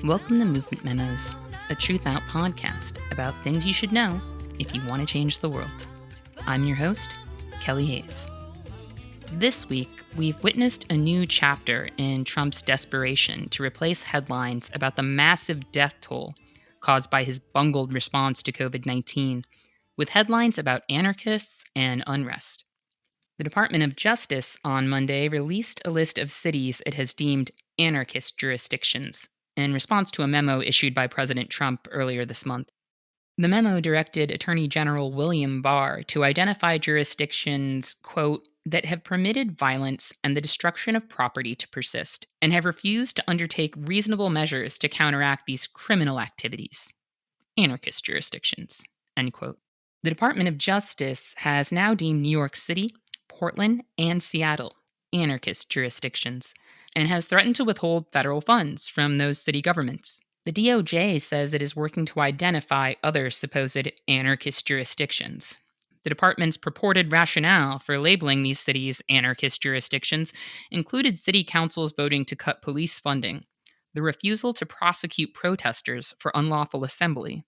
Welcome to Movement Memos, a TRUTHOUT podcast about things you should know if you want to change the world. I'm your host, Kelly Hayes. This week, we've witnessed a new chapter in Trump's desperation to replace headlines about the massive death toll caused by his bungled response to COVID-19 with headlines about anarchists and unrest. The Department of Justice on Monday released a list of cities it has deemed anarchist jurisdictions in response to a memo issued by President Trump earlier this month. The memo directed Attorney General William Barr to identify jurisdictions, quote, that have permitted violence and the destruction of property to persist and have refused to undertake reasonable measures to counteract these criminal activities. Anarchist jurisdictions, end quote. The Department of Justice has now deemed New York City, Portland, and Seattle anarchist jurisdictions, and has threatened to withhold federal funds from those city governments. The DOJ says it is working to identify other supposed anarchist jurisdictions. The department's purported rationale for labeling these cities anarchist jurisdictions included city councils voting to cut police funding, the refusal to prosecute protesters for unlawful assembly,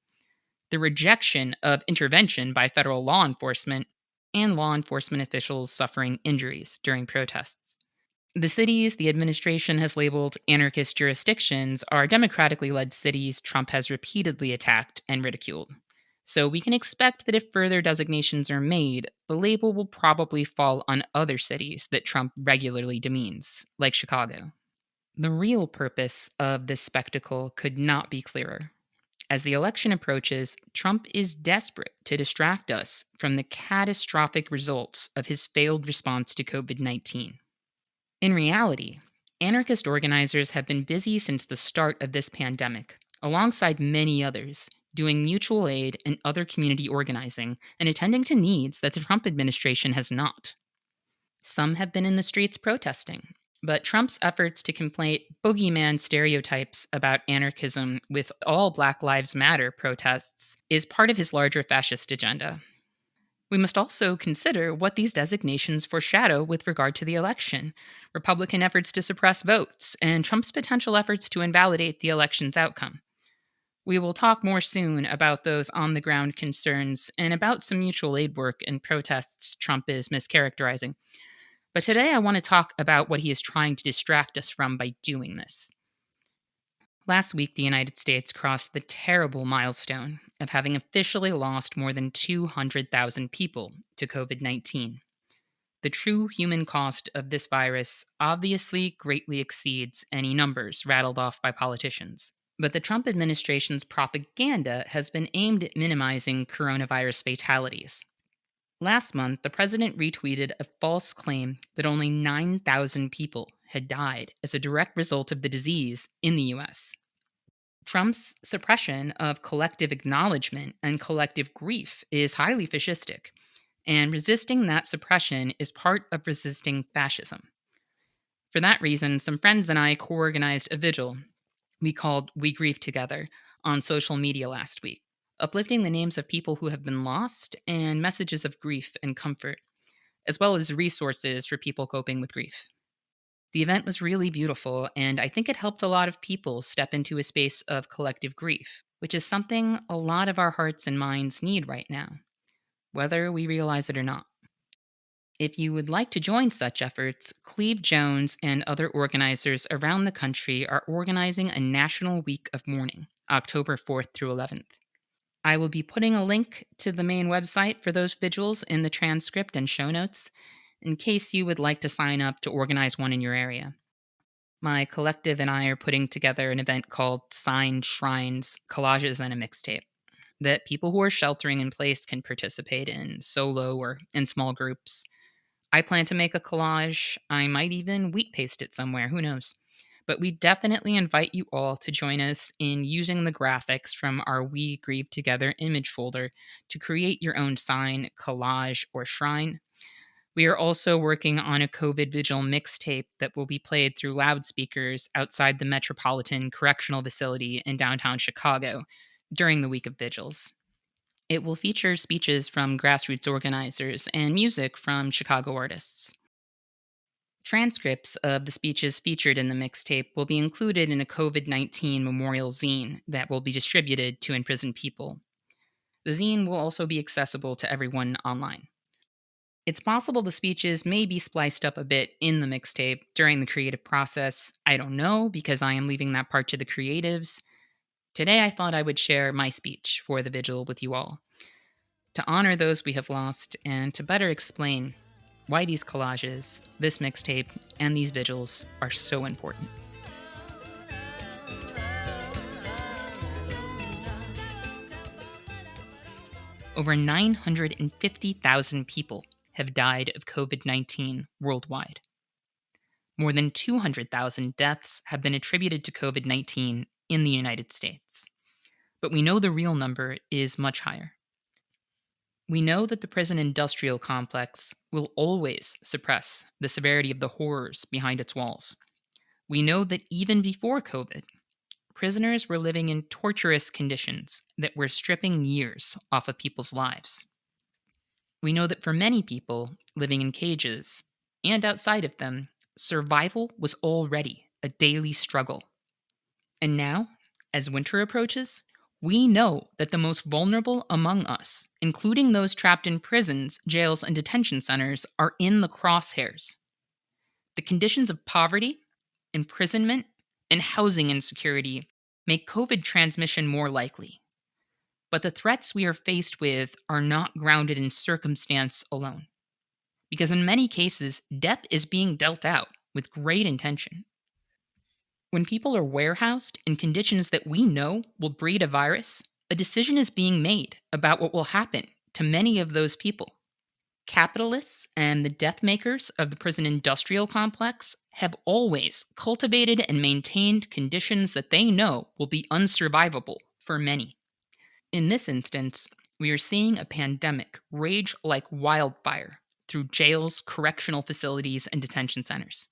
the rejection of intervention by federal law enforcement, and law enforcement officials suffering injuries during protests. The cities the administration has labeled anarchist jurisdictions are democratically led cities Trump has repeatedly attacked and ridiculed. So we can expect that if further designations are made, the label will probably fall on other cities that Trump regularly demeans, like Chicago. The real purpose of this spectacle could not be clearer. As the election approaches, Trump is desperate to distract us from the catastrophic results of his failed response to COVID-19. In reality, anarchist organizers have been busy since the start of this pandemic, alongside many others, doing mutual aid and other community organizing and attending to needs that the Trump administration has not. Some have been in the streets protesting, but Trump's efforts to conflate boogeyman stereotypes about anarchism with all Black Lives Matter protests is part of his larger fascist agenda. We must also consider what these designations foreshadow with regard to the election, Republican efforts to suppress votes, and Trump's potential efforts to invalidate the election's outcome. We will talk more soon about those on-the-ground concerns and about some mutual aid work and protests Trump is mischaracterizing. But today I want to talk about what he is trying to distract us from by doing this. Last week, the United States crossed the terrible milestone of having officially lost more than 200,000 people to COVID-19. The true human cost of this virus obviously greatly exceeds any numbers rattled off by politicians. But the Trump administration's propaganda has been aimed at minimizing coronavirus fatalities. Last month, the president retweeted a false claim that only 9,000 people had died as a direct result of the disease in the US. Trump's suppression of collective acknowledgement and collective grief is highly fascistic, and resisting that suppression is part of resisting fascism. For that reason, some friends and I co-organized a vigil we called We Grieve Together on social media last week, uplifting the names of people who have been lost and messages of grief and comfort, as well as resources for people coping with grief. The event was really beautiful, and I think it helped a lot of people step into a space of collective grief, which is something a lot of our hearts and minds need right now, whether we realize it or not. If you would like to join such efforts, Cleve Jones and other organizers around the country are organizing a national week of mourning, October 4th through 11th. I will be putting a link to the main website for those vigils in the transcript and show notes, in case you would like to sign up to organize one in your area. My collective and I are putting together an event called Signed Shrines, Collages, and a Mixtape that people who are sheltering in place can participate in solo or in small groups. I plan to make a collage. I might even wheat paste it somewhere, who knows. But we definitely invite you all to join us in using the graphics from our We Grieve Together image folder to create your own sign, collage, or shrine. We are also working on a COVID Vigil mixtape that will be played through loudspeakers outside the Metropolitan Correctional Facility in downtown Chicago during the week of vigils. It will feature speeches from grassroots organizers and music from Chicago artists. Transcripts of the speeches featured in the mixtape will be included in a COVID-19 memorial zine that will be distributed to imprisoned people. The zine will also be accessible to everyone online. It's possible the speeches may be spliced up a bit in the mixtape during the creative process. I don't know, because I am leaving that part to the creatives. Today, I thought I would share my speech for the vigil with you all, to honor those we have lost and to better explain why these collages, this mixtape, and these vigils are so important. Over 950,000 people have died of COVID-19 worldwide. More than 200,000 deaths have been attributed to COVID-19 in the United States. But we know the real number is much higher. We know that the prison industrial complex will always suppress the severity of the horrors behind its walls. We know that even before COVID, prisoners were living in torturous conditions that were stripping years off of people's lives. We know that for many people living in cages and outside of them, survival was already a daily struggle. And now, as winter approaches, we know that the most vulnerable among us, including those trapped in prisons, jails, and detention centers, are in the crosshairs. The conditions of poverty, imprisonment, and housing insecurity make COVID transmission more likely. But the threats we are faced with are not grounded in circumstance alone. Because in many cases, death is being dealt out with great intention. When people are warehoused in conditions that we know will breed a virus, a decision is being made about what will happen to many of those people. Capitalists and the death makers of the prison industrial complex have always cultivated and maintained conditions that they know will be unsurvivable for many. In this instance, we are seeing a pandemic rage like wildfire through jails, correctional facilities, and detention centers,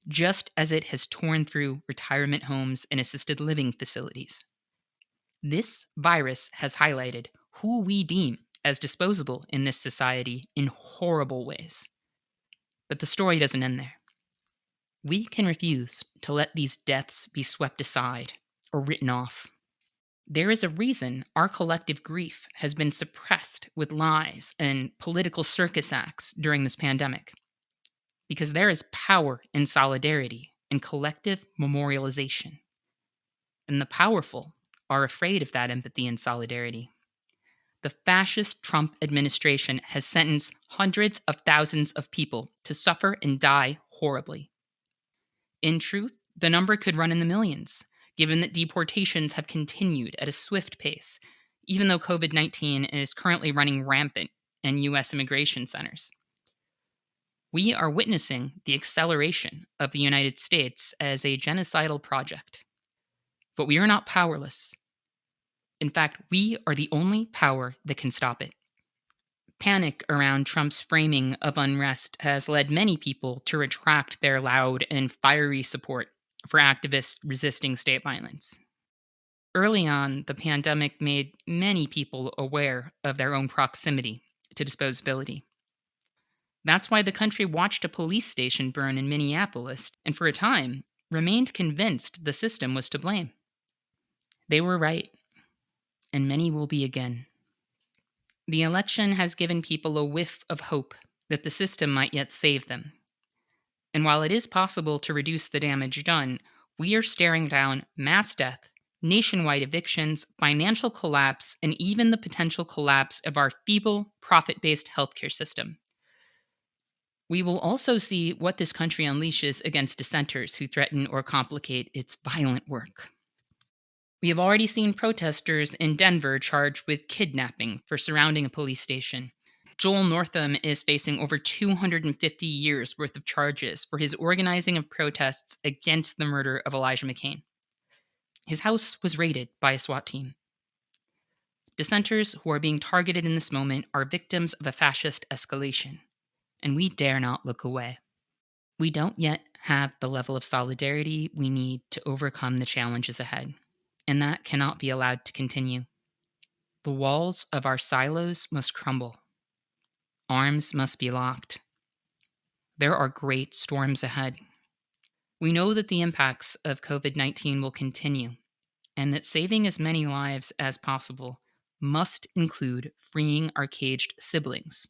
just as it has torn through retirement homes and assisted living facilities. This virus has highlighted who we deem as disposable in this society in horrible ways. But the story doesn't end there. We can refuse to let these deaths be swept aside or written off. There is a reason our collective grief has been suppressed with lies and political circus acts during this pandemic. Because there is power in solidarity and collective memorialization. And the powerful are afraid of that empathy and solidarity. The fascist Trump administration has sentenced hundreds of thousands of people to suffer and die horribly. In truth, the number could run in the millions, given that deportations have continued at a swift pace, even though COVID-19 is currently running rampant in U.S. immigration centers. We are witnessing the acceleration of the United States as a genocidal project. But we are not powerless. In fact, we are the only power that can stop it. Panic around Trump's framing of unrest has led many people to retract their loud and fiery support for activists resisting state violence. Early on, the pandemic made many people aware of their own proximity to disposability. That's why the country watched a police station burn in Minneapolis and, for a time, remained convinced the system was to blame. They were right, and many will be again. The election has given people a whiff of hope that the system might yet save them. And while it is possible to reduce the damage done, we are staring down mass death, nationwide evictions, financial collapse, and even the potential collapse of our feeble, profit-based healthcare system. We will also see what this country unleashes against dissenters who threaten or complicate its violent work. We have already seen protesters in Denver charged with kidnapping for surrounding a police station. Joel Northam is facing over 250 years worth of charges for his organizing of protests against the murder of Elijah McCain. His house was raided by a SWAT team. Dissenters who are being targeted in this moment are victims of a fascist escalation, and we dare not look away. We don't yet have the level of solidarity we need to overcome the challenges ahead, and that cannot be allowed to continue. The walls of our silos must crumble. Arms must be locked. There are great storms ahead. We know that the impacts of COVID-19 will continue, and that saving as many lives as possible must include freeing our caged siblings.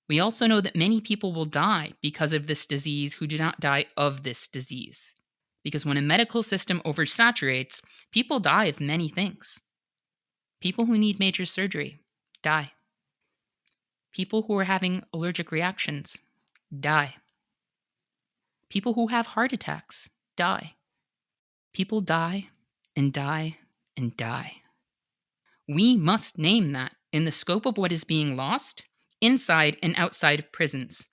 We also know that many people will die because of this disease who do not die of this disease. Because when a medical system oversaturates, people die of many things. People who need major surgery die. People who are having allergic reactions die. People who have heart attacks die. People die and die and die. We must name that in the scope of what is being lost inside and outside of prisons.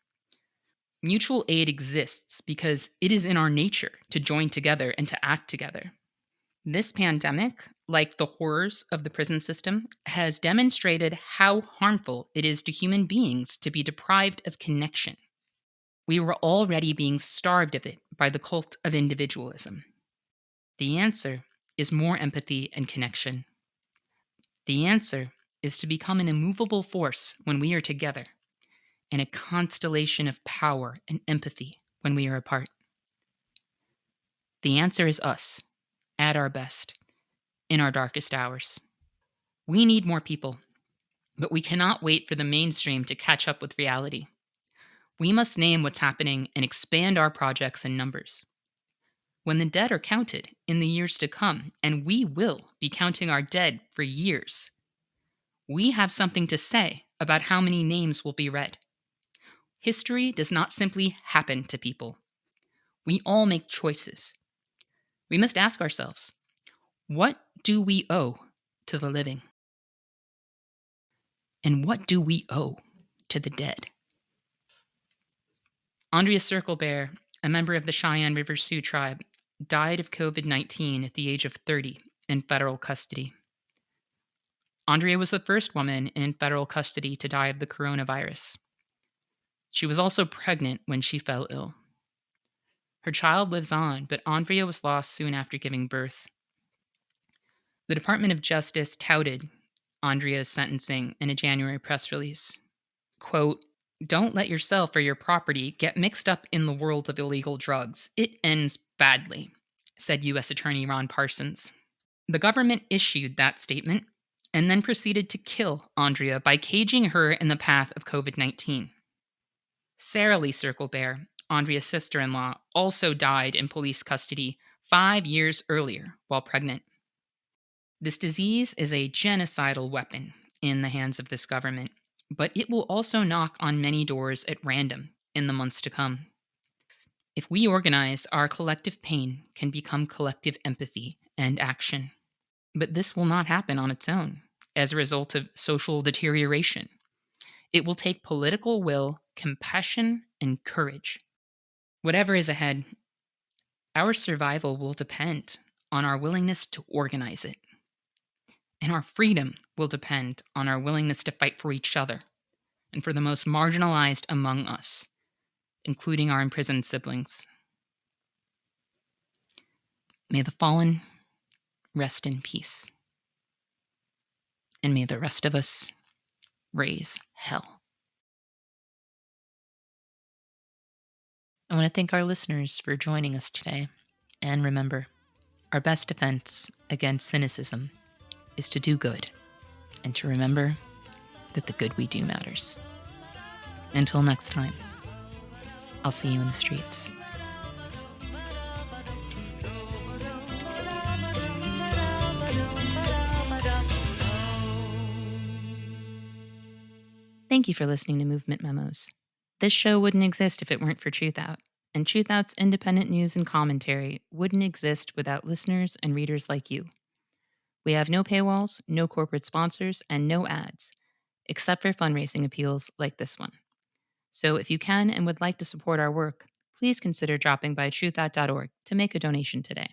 Mutual aid exists because it is in our nature to join together and to act together. This pandemic, like the horrors of the prison system, has demonstrated how harmful it is to human beings to be deprived of connection. We were already being starved of it by the cult of individualism. The answer is more empathy and connection. The answer is to become an immovable force when we are together, and a constellation of power and empathy when we are apart. The answer is us, at our best, in our darkest hours. We need more people, but we cannot wait for the mainstream to catch up with reality. We must name what's happening and expand our projects and numbers. When the dead are counted in the years to come, and we will be counting our dead for years, we have something to say about how many names will be read. History does not simply happen to people. We all make choices. We must ask ourselves, what do we owe to the living? And what do we owe to the dead? Andrea Circlebear, a member of the Cheyenne River Sioux tribe, died of COVID-19 at the age of 30 in federal custody. Andrea was the first woman in federal custody to die of the coronavirus. She was also pregnant when she fell ill. Her child lives on, but Andrea was lost soon after giving birth. The Department of Justice touted Andrea's sentencing in a January press release. Quote, "Don't let yourself or your property get mixed up in the world of illegal drugs. It ends badly," said U.S. Attorney Ron Parsons. The government issued that statement and then proceeded to kill Andrea by caging her in the path of COVID-19. Sarah Lee Circlebear, Andrea's sister-in-law, also died in police custody 5 years earlier while pregnant. This disease is a genocidal weapon in the hands of this government, but it will also knock on many doors at random in the months to come. If we organize, our collective pain can become collective empathy and action. But this will not happen on its own as a result of social deterioration. It will take political will, compassion, and courage. Whatever is ahead, our survival will depend on our willingness to organize it. And our freedom will depend on our willingness to fight for each other and for the most marginalized among us, including our imprisoned siblings. May the fallen rest in peace. And may the rest of us raise hell. I want to thank our listeners for joining us today. And remember, our best defense against cynicism is to do good and to remember that the good we do matters. Until next time, I'll see you in the streets. Thank you for listening to Movement Memos. This show wouldn't exist if it weren't for TRUTHOUT, and TRUTHOUT's independent news and commentary wouldn't exist without listeners and readers like you. We have no paywalls, no corporate sponsors, and no ads, except for fundraising appeals like this one. So if you can and would like to support our work, please consider dropping by truthout.org to make a donation today.